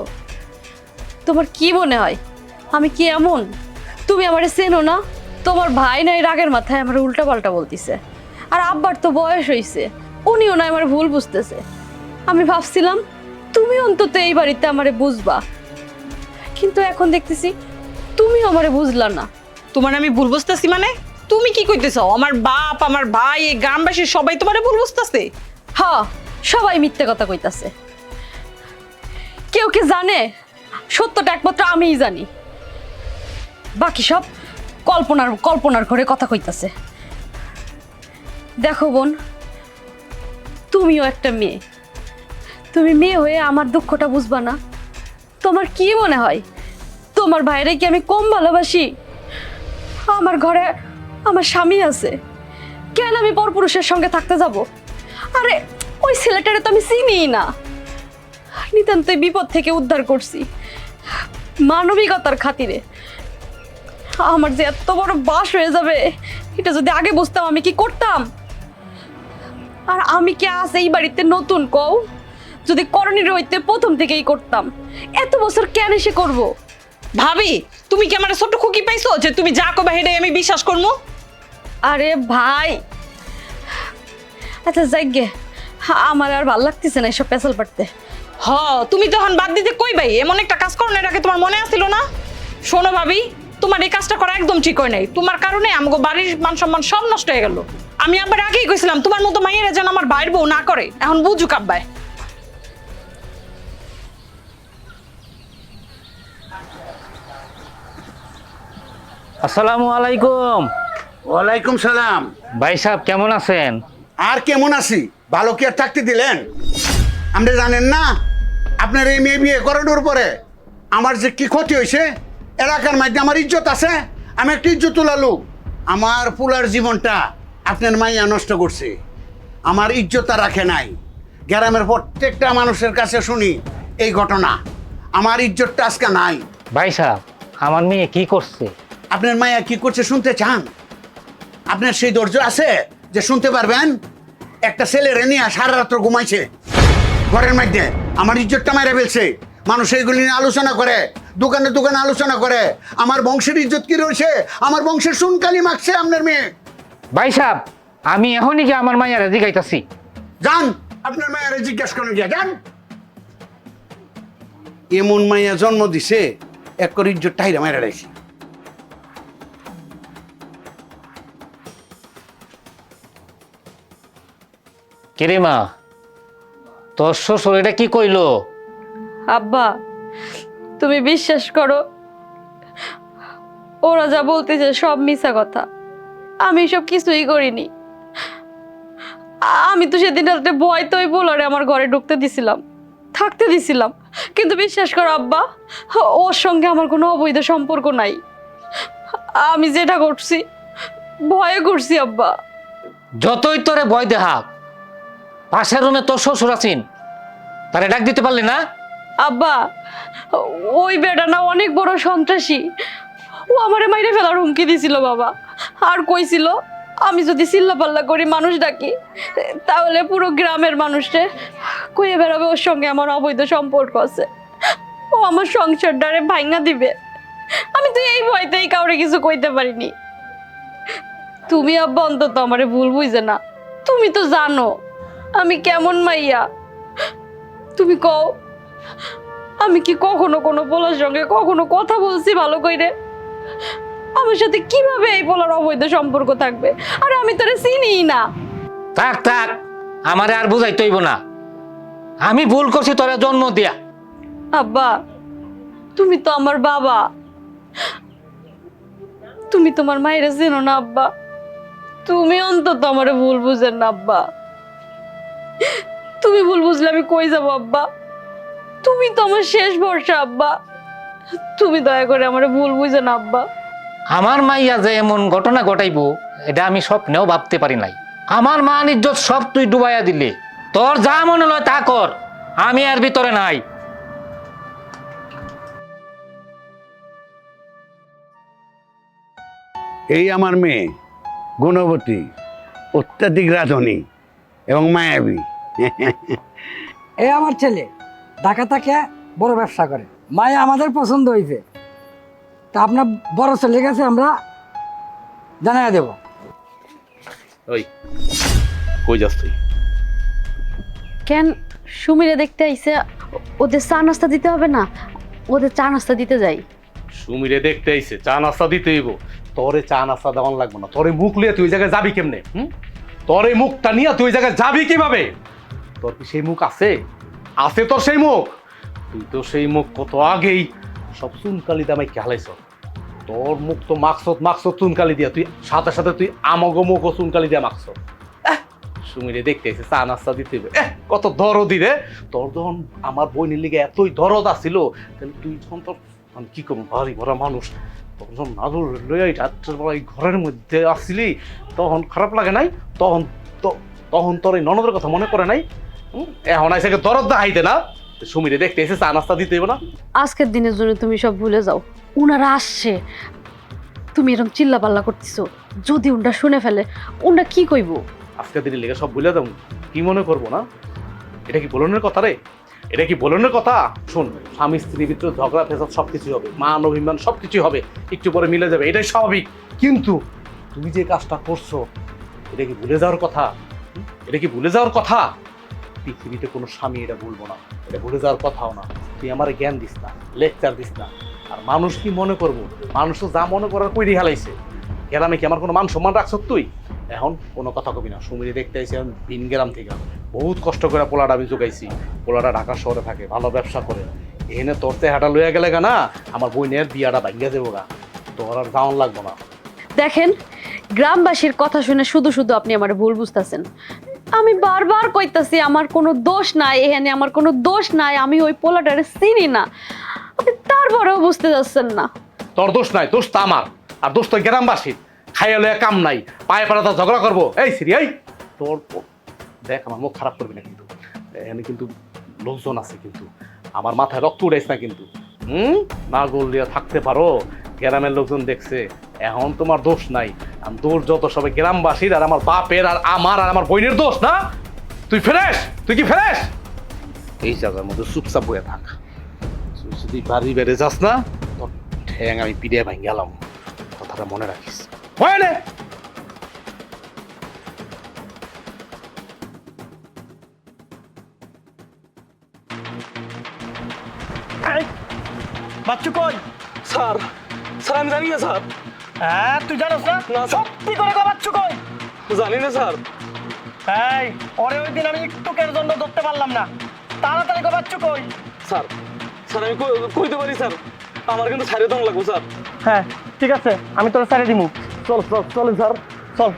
তোমার কি মনে হয় আমি কি এমন? তুমি আমারে চেনো না? তোমার ভাই নাই রাগের মাথায় আমার উল্টা পাল্টা বলতিছে, আর আব্বার তো বয়স হইছে, উনিও না আমার ভুল বুঝতেছে। আমি ভাবছিলাম তুমি অন্তত এই বাড়িতে আমারে বুঝবা, কিন্তু এখন দেখতেছি তুমিও আমারে বুঝলা না। তোমার আমি ভুল বুঝতেছি মানে? তুমি কি কইতেছ? আমার বাপ, আমার ভাই, এই গ্রামবাসী সবাই তোমারে ভুল বুঝতেছে? হ্যাঁ, সবাই মিথ্যে কথা কইতাছে। কেউ কি জানে? সত্যটা একমাত্র আমিই জানি। বাকি সব কল্পনার কল্পনার ঘরে কথা কইতাছে। দেখো বোন, তুমিও একটা মেয়ে, তুমি মেয়ে হয়ে আমার দুঃখটা বুঝবা না? তোমার কি মনে হয় তোমার ভাইরে কি আমি কম ভালোবাসি? আমার ঘরে আমার স্বামী আছে, কেন আমি পরপুরুষের সঙ্গে থাকতে যাব? আরে ওই ছেলেটারে তো আমি চিনিই না। নিতান্তই বিপদ থেকে উদ্ধার করছি মানবিকতার খাতিরে। আমার যে এত বড় বাস হয়ে যাবে, এটা যদি আগে বুঝতাম আমি কি করতাম? আর আমি কি আজ এই বাড়িতে নতুন কও? যদি করণীর হইতে প্রথম থেকেই করতাম, এত বছর কেন এসে করব? ভাবি, তুমি কি আমার ছোট খুকি পাইছো যে তুমি যা কবে হেডে আমি বিশ্বাস করবো? আরে ভাই, আচ্ছা যাইগে, আমার আর ভাল লাগতেছে না এসব পেছাল পাড়তে। হ, তুমি তখন বাদ দিতে কই ভাই? এমন একটা কাজ করো না, এর আগে তোমার মনে আসছিল না? শোনো ভাবি, তোমার এই কাজটা করা একদম ঠিক হয় নাই। তোমার কারণে আমাকে বাড়ির মান সম্মান সব নষ্ট হয়ে গেল। আমি আবার আগেই কইছিলাম তোমার মতো মাইয়েরা যেন আমার ভাইয়ের বউ না করে। এখন বুঝুক আব্বাই। আসসালামু আলাইকুম। ওয়ালাইকুম সালাম। ভাই সাহেব কেমন আছেন? আর কেমন আছি, ভালো কি আর থাকতে দিলেন? আপনি জানেন না আপনার এই মেয়ে বিয়ে করানোর পরে আমার যে কি ক্ষতি হয়েছে? এলাকার মধ্যে আমার ইজ্জত আছে, আমি একটা ইজ্জত তোলা লোক। আমার পুলার জীবনটা আপনার মাইয়া নষ্ট করছে, আমার ইজ্জতটা রাখে নাই। গ্রামের প্রত্যেকটা মানুষের কাছে শুনি এই ঘটনা, আমার ইজ্জতটা আজকে নাই। ভাই সাহেব, আমার মেয়ে কি করছে? আপনার মাইয়া কি করছে শুনতে চান? আপনার সেই ধৈর্য আছে যে শুনতে পারবেন? একটা ছেলেরে নিয়ে সারা রাত্র ঘুমাইছে ঘরের মধ্যে, আমার ইজ্জতটা মেরে ফেলছে। মানুষ এইগুলি নিয়ে আলোচনা করে, দোকানে দোকানে আলোচনা করে। আমার বংশের ইজ্জত কি রয়েছে? আমার বংশের সুনকালি মাখছে আপনার মেয়ে। ভাই সাহেব, আমি এখনই কি আমার মায়ের জিগাইতাছি। যান আপনার মায়ের জিজ্ঞাসা করে গিয়া যান। এমন মাইয়া জন্ম দিছে, এক করে ইজ্জত টাইরা মেরে রাখছি। কিরে মা, তোর শ্বশুর এটা কি কইলো? আব্বা, তুমি বিশ্বাস করো, ওরা যা বলতেছে সব মিছা কথা। আমি সব কিছুই করিনি। আমি তো সেদিন রাতে ভয় তোই বলারে আমার ঘরে ঢুকতে দিছিলাম, থাকতে দিছিলাম, কিন্তু বিশ্বাস করো আব্বা, ওর সঙ্গে আমার কোনো অবৈধ সম্পর্ক নাই। আমি যেটা করছি ভয়ে করছি আব্বা। যতই তোরে ভয় দেখাক, পাশের রুমে তোর শ্বশুর আছেন, তারে ডাক দিতে পারলি না? আব্বা, ওই বেটা না অনেক বড় সন্ত্রাসী, ও আমারে মাইরে ফেলার হুমকি দিছিল বাবা। আর কইছিল আমি যদি চিল্লাপাল্লা করি মানুষ ডাকি, তাহলে পুরো গ্রামের মানুষে কইয়ে বেড়াবে ওর সঙ্গে আমার অবৈধ সম্পর্ক আছে, ও আমার সংসারটারে ভাঙা দিবে। আমি তো এই ভয়তেই কাউরে কিছু কইতে পারিনি। তুমি আব্বা অন্তত আমারে ভুল বুঝে না। তুমি তো জানো আমি কেমন মাইয়া। তুমি কও আমি কি কখনো কোনো পোলার সঙ্গে কখনো কথা বলছি ভালো কইরে? আমার সাথে কিভাবে এই পোলার অবৈধ সম্পর্ক থাকবে? আরে আমি তোরে চিনিই না। থাক থাক, আমারে আর বুঝাইতে হইব না। আমি ভুল করছি তোরা জন্ম দিয়া। আব্বা তুমি তো আমার বাবা, তুমি তোমার মায়ের চেনো না আব্বা। তুমি অন্তত আমার ভুল বুঝেন না আব্বা। তুমি ভুল বুঝলে আমি কই যাবো আব্বা? তুমি তো আমার শেষ ভরসা আব্বা। তুমি দয়া করে আমার ভুল বুঝেন আব্বা। আমার মাইয়া যে এমন ঘটনা ঘটাইবো এটা আমি স্বপ্নেও ভাবতে পারি নাই। আমার মান ইজ্জত সব তুই ডুবাইয়া দিলি। তোর যা মনে হয় তা কর, আমি আর ভিতরে নাই। এই আমার মেয়ে গুণবতী, অত্যাধিক রাধনী এবং মায়াবী। এ আমার ছেলে ঢাকা থেকে বড় ব্যবসা করে। মায়া আমাদের পছন্দ হয়েছে, তা আপনার বড় ছেলে গেছে আমরা জানাই দেব। ওই কই যাস তুই? কেন সুমিরে দেখতে আইছে? ওদের চা নাস্তা দিতে হবে না? ওদের চা নাস্তা দিতে যাই। সুমিরে দেখতে আইছে, চা নাস্তা দিতে হইব। তোরে চা নাস্তা দেওয়ান লাগবে না। তোরে মুখ লিয়ে তুই ওই জায়গায় যাবি কেমনে? তোর এই মুখটা নিয়ে তুই ওই জায়গায় যাবি কিভাবে? তোর কি সেই মুখ আছে? আছে তোর সেই মুখ? তুই তো সেই মুখ কত আগেই সব চুনকালি দামাই খেলাইছ। তোর মুখ তো মাকসদ চুনকালি দিয়া, তুই সাথে সাথে তুই আমাগো মুখও চুনকালি দিয়া মাকসদ। সুমিরে দেখতে আইছে, চা নাস্তা দিতে হইবে। কত দরদি রে তোর। যখন আমার বোনের লিগে এতই দরদ আসিল, তাহলে তুই যখন তোর মানে কি করবো ভারী ভরা মানুষ, তখন যখন নাদুর লইয়া রাত্রের বেলা এই ঘরের মধ্যে আসছিলি, তখন খারাপ লাগে নাই? তখন তোর এই ননদের কথা মনে করে নাই? এখন আইসে দরদ দেখাইতে না? সুমিরে দেখতে এসে চা নাস্তা দিতে হইব না? আজকের দিনের জন্য তুমি সব ভুলে যাও। উনারা আসছে, তুমি এরকম চিল্লা পাল্লা করতেছো। যদি উনটা শুনে ফেলে, উনটা কি কইব? আজকের দিনের লেগে সব ভুলে যাবো? কি মনে করবো না? এটা কি বলনের কথা রে? এটা কি বলনের কথা? শোন, স্বামী স্ত্রীর ভিতরে ঝগড়া ফেসাদ সবকিছুই হবে, মান অভিমান সবকিছুই হবে, একটু পরে মিলে যাবে, এটাই স্বাভাবিক। কিন্তু তুমি যে কাজটা করছো, এটা কি ভুলে যাওয়ার কথা? এটা কি ভুলে যাওয়ার কথা? পৃথিবীতে কোনো স্বামী এটা ভুলবো না, এটা ভুলে যাওয়ার কথাও না। তুই আমার জ্ঞান দিস না, লেকচার দিস না। আর মানুষ কি মনে করবো? মানুষ তো যা মনে করার কইরি হেলাইছে। গ্রামে কি আমার কোনো মান সম্মান রাখছ তুই? এখন কোনো কথা কবি না। সুমিরে দেখতে আইছি আমি ভিন গ্রাম থেকে, বহুত কষ্ট করে পোলাটা আমি জোগাইছি। পোলাটা ঢাকা শহরে থাকে, ভালো ব্যবসা করে। এখানে তোর হাঁটা লইয়া গেলে গা না, আমার বোনের বিয়াটা ভাঙ্গা যাবো গা। তোর আর যাওয়ান লাগবো না। দেখেন, গ্রামবাসীর কথা শুনে শুধু শুধু আপনি আমার ভুল বুঝতেছেন। আমি বারবার কইতাছি আমার কোনো দোষ নাই, এখানে আমার কোনো দোষ নাই, আমি ওই পোলাটারে চিনি না। আপনি তারপরেও বুঝতে যাচ্ছেন না। তোর দোষ নাই, দোষ তো আমার। আর দোষ তো গ্রামবাসীর। খাইয়া লইয়া কাম নাই, পায়ে পাড়া তার ঝগড়া করবো। এই সিরি, এই তোর দেখ, আমার মুখ খারাপ করবি না কিন্তু। এখানে কিন্তু লোকজন আছে, কিন্তু আমার মাথায় রক্ত উড়াইস না কিন্তু। না গলিয়া থাকতে পারো, গ্রামের লোকজন দেখছে। এখন তোমার দোষ নাই, আমি দোষ যত সবাই গ্রামবাসীর, আর আমার বাপের, আর আমার বোনের দোষ না? তুই ফ্রেশ? তুই কি ফ্রেশ? এই জায়গার মধ্যে চুপচাপ বয়ে থাক। তুই যদি বাড়ি বেড়ে যাস না, তোর ঠ্যাং আমি পিড়ে ভাঙ গেলাম। কথাটা মনে রাখিস। হয় না? বাচ্চু কই? স্যার, স্যার আমি জানি না স্যার। হ্যাঁ, তুই জানোস না? সত্যি করে কো বাচ্চু কই? জানি না স্যার। এই, ওরে ওই দিন আমি একটুকের জন্য ধরতে পারলাম না। তাড়াতাড়ি কো বাচ্চু কই? স্যার, স্যার আমি কইতে পারি স্যার। আমার কিন্তু ছাড়িয়ে দম লাগবো স্যার। হ্যাঁ, ঠিক আছে, আমি তোর সাইডে দিমু। চল চল চলেন স্যার, চল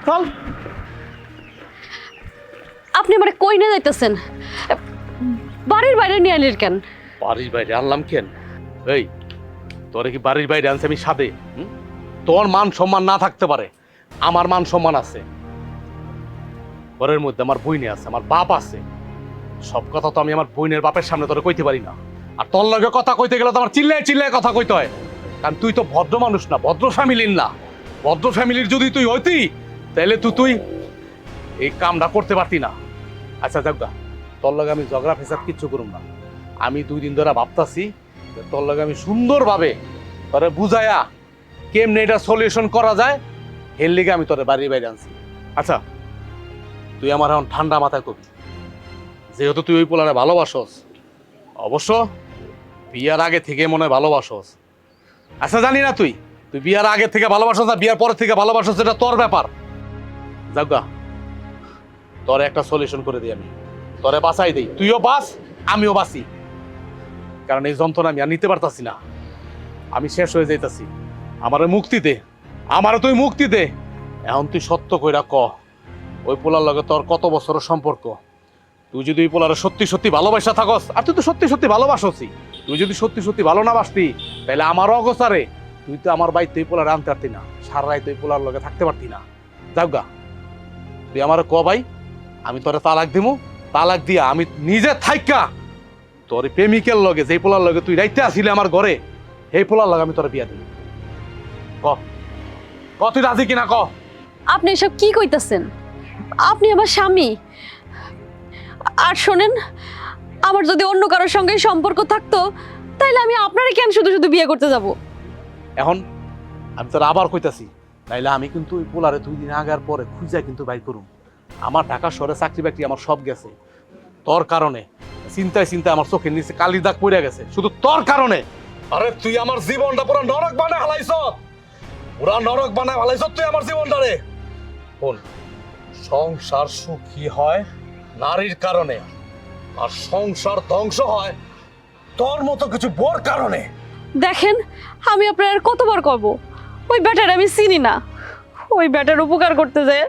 চল। আপনি আমার কই নিয়ে যাইতেছেন? বাড়ির বাইরে নিয়ে আনলেন কেন? বাড়ির বাইরে আনলাম কেন? এই, তোরে কি বাড়ির বাইরে আনছে আমি সাদে? তোর মান সম্মান না থাকতে পারে, আমার মান সম্মান আছে। ঘরের মধ্যে আমার বইনে আছে, আমার বাপ আছে। সব কথা তো আমি আমার বইনের বাপের সামনে তোরে কইতে পারি না। আর তোর লগে কথা কইতে গেলে তো আমার চিল্লায় চিল্লায় কথা কইতে হয়। কারণ তুই তো ভদ্র মানুষ না, ভদ্র ফ্যামিলির না। ভদ্র ফ্যামিলির যদি তুই হইতি, তাহলে তুই এই কামটা করতে পারতি না। আচ্ছা যাক গা, তোর লগে আমি ঝগড়া ফেসাদ কিচ্ছু করুম না। আমি 2 দিন ধরে ভাবতাছি যে তোর লগে আমি সুন্দরভাবে তোরে বুঝায়া কেমনে এটা সলিউশন করা যায় এর লিগে আমি তোরে বাড়ির বাইরে আনছি। আচ্ছা তুই আমার এখন ঠান্ডা মাথায় কবি, যেহেতু তুই ওই পোলারে ভালোবাসস, অবশ্য বিয়ার আগে থেকে মনে হয় ভালোবাসস। আচ্ছা জানি না তুই তুই বিয়ার আগে থেকে ভালোবাসস না বিয়ার পরে থেকে ভালোবাসস, এটা তোর ব্যাপার। যাগা তোরে একটা সলিউশন করে দিই আমি, তোরে বাঁচাই দিই, তুইও বাঁচ আমিও বাঁচি। কারণ এই যন্ত্রণা আমি আর নিতে পারতাছি না, আমি শেষ হয়ে যাইতাছি। আমারে মুক্তি দে, আমারে তুই মুক্তি দে। এখন তুই সত্য কইরা ক, ওই পোলার লগে তোর কত বছরের সম্পর্ক? তুই যদি ওই পোলারে সত্যি সত্যি ভালোবাসা থাকস, আর তুই তো সত্যি সত্যি ভালোবাসসই, তুই যদি সত্যি সত্যি ভালো না বাসতি তাহলে আমারও অগোচারে তুই তো আমার বাড়িতে ওই পোলারে আনতে পারতি না, সারা রাত ওই পোলার লগে থাকতে পারতি না। যাওগা তুই আমার ক ভাই, আমি তোরে তালাক দিমু, তালাক দিয়া আমি নিজে থাইকা তোর প্রেমিকের লগে, যেই পোলার লগে তুই রাইতে আসিলে আমার ঘরে, এই পোলার লগে আমি তোরে বিয়া দিই। ক তুই রাজি কিনা ক। আপনি এসব কি কইতাছেন? আপনি আমার স্বামী। আর শোনেন, আমার যদি অন্য কারোর সঙ্গে সম্পর্ক থাকতো তাইলে আমি আপনারে কেন শুধু শুধু বিয়ে করতে যাব? এখন আমি তোর আবার কইতাছি, নাইলে আমি কিন্তু ওই পোলারে 2 দিন আগে আর পরে খুঁজা কিন্তু বাইর করুম। আমার ঢাকা শহরে চাকরি বাকরি আমার সব গেছে তোর কারণে, চিন্তায় চিন্তায় আমার চোখের নিচে কালির দাগ পড়ে গেছে শুধু তোর কারণে। আরে তুই আমার জীবনটা পুরো নরক বানায় হালাইছ, পুরা নরক বানায় হালাইছ তুই আমার জীবনটা রে। শোন, সংসার সুখী হয় নারীর কারণে, আর সংসার ধ্বংস হয় তোর মতো কিছু বোর কারণে। দেখেন, আমি আপনার আর কতবার কব, ওই ব্যাটার আমি চিনি না। ওই ব্যাটার উপকার করতে যায়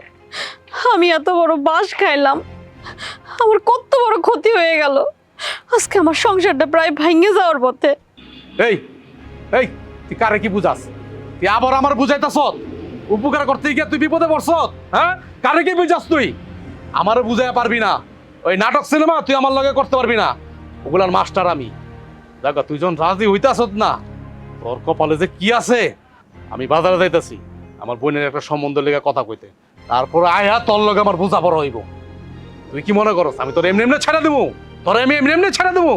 আমি এত বড় বাস খাইলাম, আমার কত বড় ক্ষতি হয়ে গেল। আজকে আমার সংসারটা প্রায় ভেঙে যাওয়ার পথে। এই এই তুই কারে কি বুঝাস? তুই আবার আমার বুঝাইতাছ? উপকার করতে গিয়ে তুই বিপদে পড়ছ? হ্যাঁ, কারে কি বুঝাস তুই? আমারও বুঝাইয়া পারবি না, ওই নাটক সিনেমা তুই আমার লগে করতে পারবি না, ওগুলার মাস্টার আমি। দেখো তুই যখন রাজি হইতাছ না, তোর কপালে যে কি আছে। আমি বাজারে যাইতাছি আমার বোনের একটা সম্বন্ধ লেগে কথা কইতে, তারপরে আয়া তোর লগে আমার বোঝাপড়া হইব। তুই কি মনে করস আমি তোর এমনি এমনি ছেড়ে দেবো? তোর আমি এমনি এমনি ছেড়ে দেবো?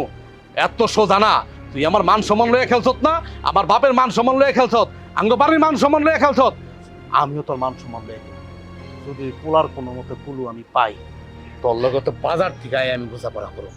এত সোজা না। তুই আমার মান সম্মান লয়ে খেলছত না, আমার বাপের মান সম্মান লয়ে খেলছত, আঙ্গ বাড়ির মান সম্মান লয়ে খেলছত, আমিও তোর মান সম্মান লয়ে খেলি। যদি পোলার কোনো মতো কুলু আমি পাই, তোর লগে তো বাজার থেকে আয় আমি বোঝাপড়া করব।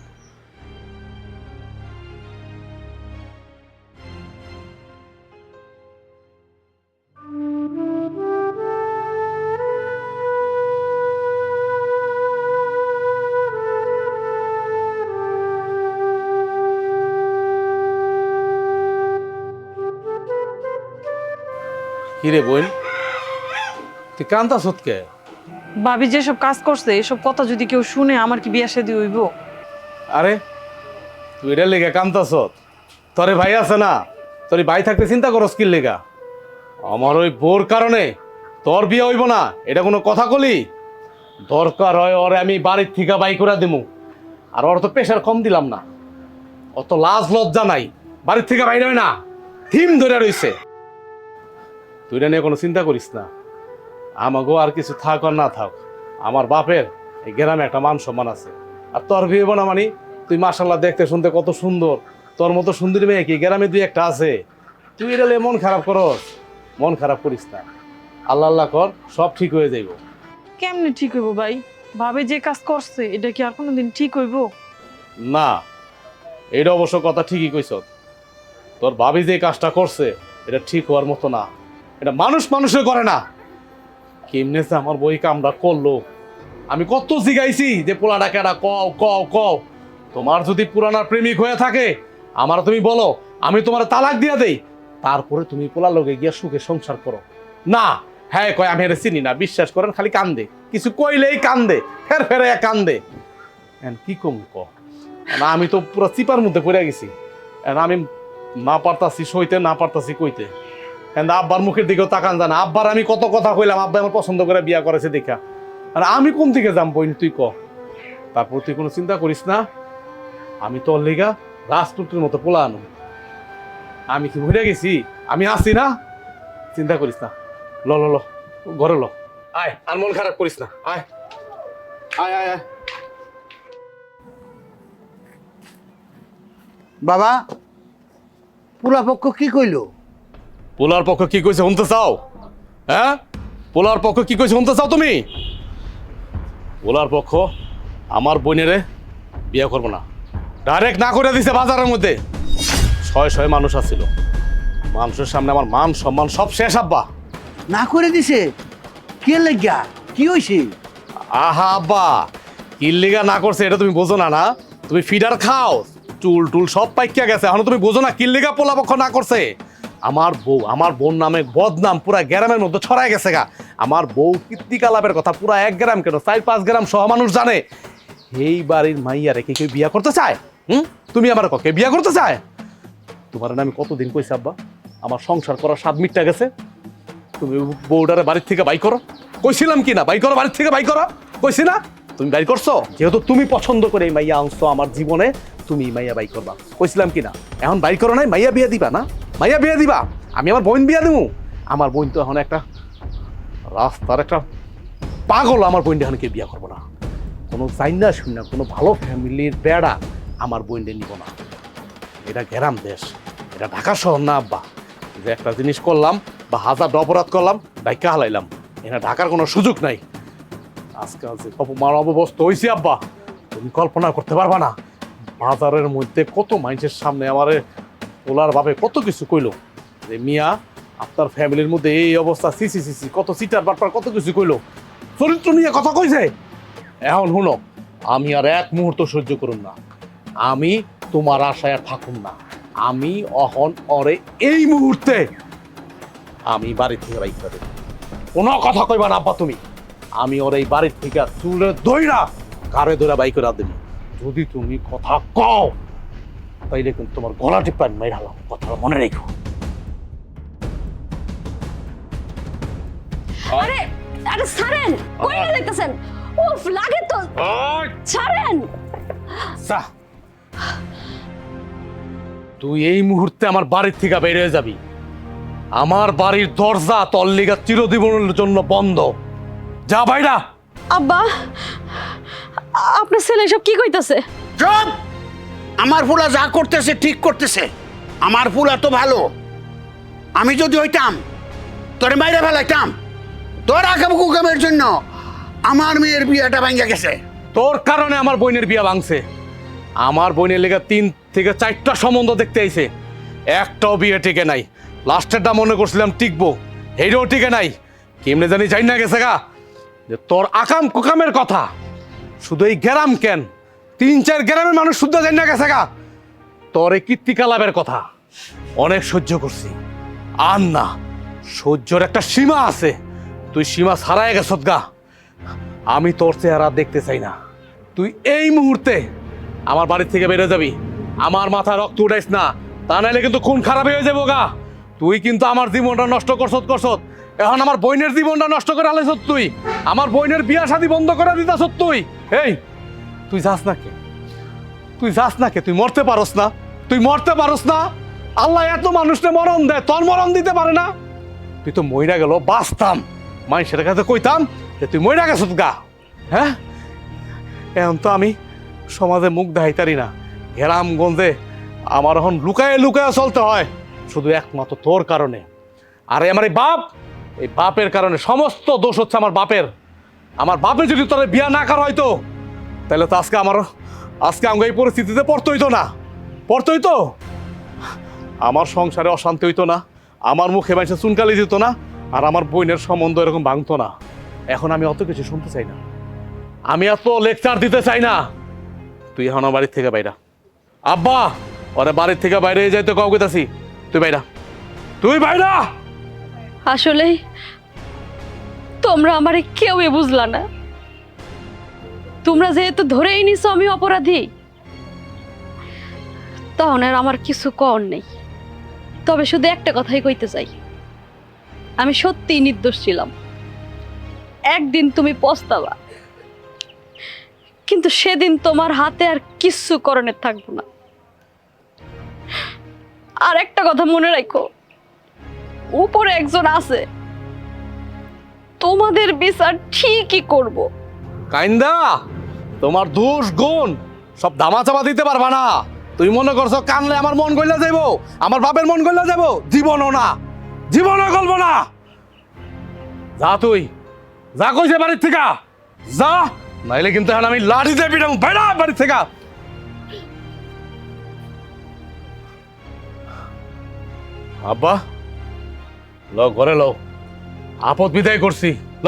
কিরে বোন, তুই কান্তা সৎকে? ভাবি যেসব কাজ করছে এসব কথা যদি কেউ শুনে আমার কি বিয়া শাদী হইব? আরে তুই এটা লেগে কান্তাস? তোরে ভাই আছে না, তোর ভাই থাকতে চিন্তা করস কি লেগা? আমার ওই বোর কারণে তোর বিয়ে হইব না, এটা কোনো কথা কলি? দরকার হয় ওরে আমি বাড়ির থেকে বাই করে দিমু, আর ওর তো প্রেশার কম দিলাম না, অত লাজ লজ্জা নাই, বাড়ির থেকে বাইরে হয় না, থিম ধরে রইছে। তুই এটা নিয়ে কোনো চিন্তা করিস না, আমাগো আর কিছু থাক আর না থাক, আমার বাপের এই গ্রামে একটা মান সম্মান আছে। আর তোর বিয়ে হইব না মানে তুই মাশাআল্লাহ দেখতে শুনতে কত সুন্দর, তোর মতো সুন্দরী মেয়ে কি গ্রামে 2-1টা আছে? তুই এটা মন খারাপ করস? মন খারাপ করিস না, আল্লাহ আল্লাহ কর, সব ঠিক হয়ে যাইব। কেমনে ঠিক হইব ভাই? ভাবে যে কাজ করছে এটা কি আর কোনোদিন ঠিক হইব? না, এটা অবশ্য কথা ঠিকই কইছ। তোর ভাবি যে কাজটা করছে এটা ঠিক হওয়ার মতো না, এটা মানুষ মানুষে করে না। কেমনে যে আমার বই কামটা করলো, আমি কত জিগাইছি যে পোলাটা কেডা, কও কও কও। তোমার যদি পুরানার প্রেমিক হয়ে থাকে আমার তুমি বলো, আমি তোমার তালাক দিয়া দেই, তারপরে তুমি পোলার লগে গিয়া সুখে সংসার করো। না, হ্যাঁ কয় আমি এটা চিনি না, বিশ্বাস করেন খালি কান্দে, কিছু কইলেই কান্দে, ফের ফেরে কান্দে। কি কম ক, আমি তো পুরো চিপার মধ্যে পড়ে গেছি, আমি না পারতাছি সইতে, না পারতাছি কইতে। আব্বার মুখের দিকেও তাকান জানা, আব্বার আমি কত কথা কইলাম, আব্বা আমার পছন্দ করে বিয়া করেছে দেখা, আর আমি কোন দিকে যাম বইন তুই ক। তারপর তুই কোনো চিন্তা করিস না, আমি তোর লেগা রাজপুত্রের মতো পোলা আনো। আমি কি ভুলে গেছি? আমি আসি না, চিন্তা করিস না। ল ল ল ঘরে ল, আয়, আর মন খারাপ করিস না, আয় আয় আয় আয়। বাবা পুরা পক্ষ কি কইলো? পোলার পক্ষ কি কইছে শুনতে চাও? হ্যাঁ, পোলার পক্ষ কি কইছে শুনতে চাও তুমি? পোলার পক্ষ আমার বোনেরে বিয়ে করবো না, ডাইরেক্ট না করে দিছে। বাজারের মধ্যে শয়ে শয়ে মানুষ আসছিল, মানুষের সামনে আমার মান সম্মান সব শেষ আব্বা। না করে দিছে? কে লাগিয়া? কি হইছে? আহা আব্বা, কিল্লিগা না করছে এটা তুমি বোঝো না? না তুমি ফিডার খাও, চুল টুল সব পাইকিয়া গেছে, এখন তুমি বোঝো না কিল্লিগা পোলাপক্ষ না করছে? আমার বউ, আমার বোন নামে বদনাম পুরা গ্রামের মধ্যে ছড়ায় গেছে গা। আমার বউ কীর্তিকালাপের কথা পুরা 1 গ্রাম কেন 4-5 গ্রাম সহ মানুষ জানে। এই বাড়ির মাইয়া রেখে কেউ বিয়া করতে চায়? তুমি আমার কে বিয়া করতে চায়? তোমার না আমি কতদিন কইছি আব্বা, আমার সংসার করার স্বাদ মিটটা গেছে। তুমি বউডারে বাড়ির থেকে বাই করো, কইছিলাম কি না? বাই করো, বাড়ির থেকে বাই করো, কইছি না? তুমি বাই করছো, যেহেতু তুমি পছন্দ করে এই মাইয়া আনছো আমার জীবনে, তুমি মাইয়া বাই করবা, কইছিলাম কি না? এখন বাই করো নাই, মাইয়া বিয়া দিবা না? মাইয়া বিয়া দিবা, আমি আমার বোন বিয়া দেবো। আমার বোন তো এখন একটা রাস্তার একটা পাগল, আমার বোন এখন কেউ বিয়া করবো না। কোনো চাই না শুনি না, কোনো ভালো ফ্যামিলির বেড়া আমার বোনদের নিব না। এটা গ্রাম দেশ, এটা ঢাকা শহর না আব্বা। যে একটা জিনিস করলাম বা হাজারটা অপরাধ করলাম, ডাইকা হালাইলাম, এটা ঢাকার কোনো সুযোগ নাই। আজকাল যে অপমান অবস্থা হয়েছে আব্বা, তুমি কল্পনা করতে পারবা না। বাজারের মধ্যে কত মানুষের সামনে আমার ওলার ভাবে কত কিছু কইলো যে মিয়া আপনার ফ্যামিলির মধ্যে এই অবস্থা, সিসি সিসি কত সিটার বাটপার কত কিছু কইলো, চরিত্র নিয়ে কথা কইছে। এখন শুনো, আমি আর এক মুহূর্ত সহ্য করুন না, আমি তোমার আশায় আর থাকুন না। আমি অহন অরে এই মুহূর্তে আমি বাড়ি থেকে বাইক করে কোনো কথা কইবা না আব্বা তুমি। আমি ওর এই বাড়ির থেকে চুলে দইরা কারে দইরা বাইক করে দেবো। যদি তুমি কথা কও তাইলে কিন্তু তোমার গলা টিপান মেরালাম, কথাটা মনে রেখো। আরে আরে ছাড়েন, কই না যাইতেছেন? উফ লাগে তো, ছাড়েন। যা, তুই এই মুহূর্তে আমার বাড়ির থেকে বের হয়ে যাবি। আমার বাড়ির দরজা তোর লিগা চিরজীবনের জন্য বন্ধ। যা বাইরা। আব্বা, আপনার ছেলে সব কি কইতাছে? চুপ! আমার ফুলা যা করতেছে ঠিক করতেছে। আমার ফুলা তো ভালো। আমি যদি হইতাম তোরে বাইরে ফেলাইতাম। তোর আকাম কুকামের জন্য আমার মেয়ের বিয়েটা ভাঙ্গা গেছে। তোর কারণে আমার বোনের বিয়া ভাঙছে। আমার বোনের লেগে 3 থেকে 4টা সম্বন্ধ দেখতে আইছে, একটাও বিয়ে টিকে নাই। লাস্টেরটা মনে করছিলাম টিকবো, এইটাও টিকে নাই। কেমনে জানি যাই না গেছে গা যে তোর আকাম কুকামের কথা শুধু এই গ্রাম কেন 3-4 গ্রামের মানুষ শুদ্ধ যাই না গেছে গা। তোর এই কীর্তিকালাপের কথা অনেক সহ্য করছি, আর না, সহ্যর একটা সীমা আছে। তুই সীমা ছাড়াই গেছত গা। আমি তোর চেহারা দেখতে চাই না। তুই এই মুহূর্তে আমার বাড়ির থেকে বেরো যাবি। আমার মাথা রক্ত উঠাইস না, তা নাহলে কিন্তু খুন খারাপ হয়ে যাবো গা। তুই কিন্তু আমার জীবনটা নষ্ট করছত। এখন আমার বোনের জীবনটা নষ্ট করে আলাইছত তুই। আমার বোনের বিয়া শাদী বন্ধ করে দিতাছ তুই। এই তুই যাস না কে? তুই যাস না কে? তুই মরতে পারস না? তুই মরতে পারস না? আল্লাহ এত মানুষকে মরণ দেয়, তোর মরণ দিতে পারে না? তুই তো মইরা গেল বাঁচতাম, মানুষের কাছে কইতাম যে তুই মইরা গেছত গা। হ্যাঁ, এখন তো আমি সমাজে মুখ দেখাইতারি না। গ্রামগঞ্জে আমার এখন লুকায়ে লুকায়ে চলতে হয়, শুধু একমাত্র তোর কারণে। আরে আমার এই বাপের কারণে। সমস্ত দোষ হচ্ছে আমার বাপের। আমার বাপে যদি তোর বিয়া না করা হয়তো তাহলে তো আজকে আমাকে এই পরিস্থিতিতে পড়তে হইতো না। আমার সংসারে অশান্তি হইতো না, আমার মুখে মানুষে চুনকালি দিত না, আর আমার বোনের সম্বন্ধ এরকম ভাঙতো না। এখন আমি অত কিছু শুনতে চাই না, আমি এত লেকচার দিতে চাই না। তুই এখন আমার বাড়ির থেকে বাইরা। আব্বা, ওরে বাড়ির থেকে বাইরে যাইতে কাউ কইতাছি, তুই বাইরা। আসলে তোমরা আমারে কেউই বুঝলা না। তোমরা যেহেতু ধরেই নিছো আমি অপরাধী, তখন আর আমার কিছু কর নেই। তবে শুধু একটা কথাই কইতে চাই, আমি সত্যিই নির্দোষ ছিলাম। একদিন তুমি পস্তাবা, কিন্তু সেদিন তোমার হাতে আর কিচ্ছু করণের থাকবো না। আর একটা কথা মনে রাখো, উপরে একজন আছে, তোমাদের বিচার ঠিকই করব। কাইন্দা তোমার দোষ গুণ সব দামা চাপা দিতে পারবা না। তুই মনে করছো কানলে আমার মন গইলা যাইবো, আমার বাপের মন গইলা যাবো? জীবনও না, জীবনও গলবো না। যা তুই, যা কইছে বাড়ির থেকে যা, নাইলে কিন্তু এখন আমি লাঠি দিয়ে পিটাম। বেড়া বাড়ির থেকে। আব্বা ল ঘরে লো, আপদ বিদায় করছি ল।